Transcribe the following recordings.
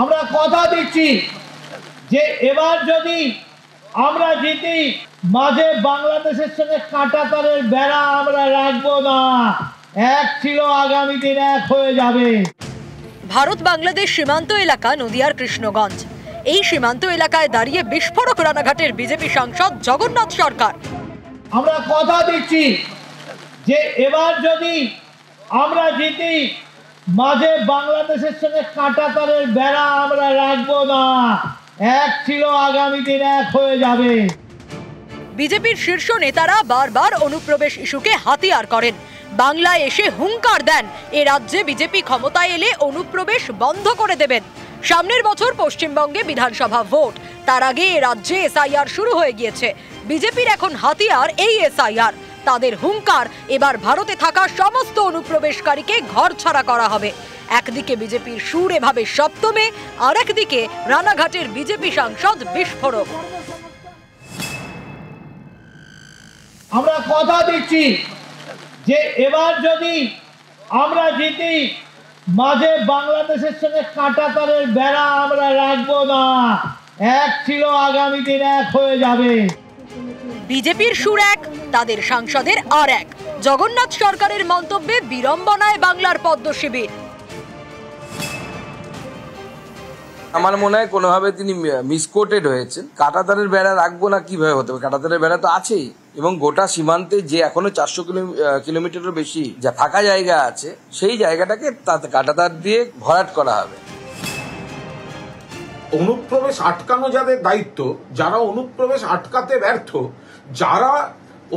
আমরা কথা দিচ্ছি যে এবার যদি আমরা জিতি, মাঝে বাংলাদেশের সঙ্গে কাঁটাতারের বেড়া আমরা রাখবো না। এক ছিল, আগামী দিন এক হয়ে যাবে। ভারত বাংলাদেশ সীমান্ত এলাকা নদিয়ার কৃষ্ণগঞ্জ। এই সীমান্ত এলাকায় দাঁড়িয়ে বিস্ফোরক রানাঘাটের বিজেপি সাংসদ জগন্নাথ সরকার। আমরা কথা দিচ্ছি যে এবার যদি আমরা জিতি, মাঝে বাংলাদেশের সঙ্গে কাঁটাতারের বেড়া আমরা রাখবো না। এক ছিল, আগামী দিন এক হয়ে যাবে। বিজেপির শীর্ষ নেতারা বারবার অনুপ্রবেশ ইস্যুকে হাতিয়ার করেন, বাংলায় এসে হুঙ্কার দেন এ রাজ্যে বিজেপি ক্ষমতায় এলে অনুপ্রবেশ বন্ধ করে দেবেন। সামনের বছর পশ্চিমবঙ্গে বিধানসভা ভোট, তার আগে এ রাজ্যে এসআইআর শুরু হয়ে গিয়েছে। বিজেপির এখন হাতিয়ার এই এসআইআর। তাদের হুঙ্কার, এবার ভারতে থাকা সমস্ত অনুপ্রবেশকারীকে ঘরছাড়া করা হবে। একদিকে বিজেপির সুর এভাবে সপ্তমে, আর একদিকে রানাঘাটের বিজেপি সাংসদ বিস্ফোরক। আমরা কথা দিচ্ছি যে এবার যদি আমরা জিতি, মাঝে বাংলাদেশের সঙ্গে কাঁটাতারের বেড়া আমরা রাখবো না। এক ছিল, আগামী দিন এক হয়ে যাবে। বিজেপির সুর এক, তাদের সাংসদের আর এক। জগন্নাথ সরকারের মন্তব্যে বিড়ম্বনায় বাংলার পদ্ম শিবির। আমার মনে হয় কোনোভাবে তিনি মিসকোটেড হয়েছেন। কাঁটাতারের বেড়া রাখবো না কিভাবে হতে হবে? কাঁটাতারের বেড়া তো আছেই, এবং গোটা সীমান্তে যে এখনো 400 কিলোমিটারেরও বেশি যা ফাঁকা জায়গা আছে, সেই জায়গাটাকে কাঁটাতার দিয়ে ভরাট করা হবে। অনুপ্রবেশ আটকানো যাদের দায়িত্ব, যারা অনুপ্রবেশ আটকাতে ব্যর্থ, যারা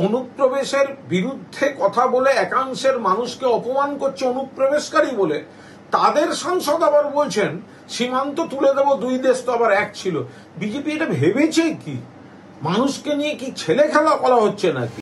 অনুপ্রবেশের বিরুদ্ধে কথা বলে একাংশের মানুষকে অপমান করছে অনুপ্রবেশকারী বলে, তাদের সাংসদ আবার বলছেন সীমান্ত তুলে দেবো, দুই দেশ তো আবার এক ছিল। বিজেপি এটা ভেবেছে কি? মানুষকে নিয়ে কি ছেলে খেলা করা হচ্ছে নাকি?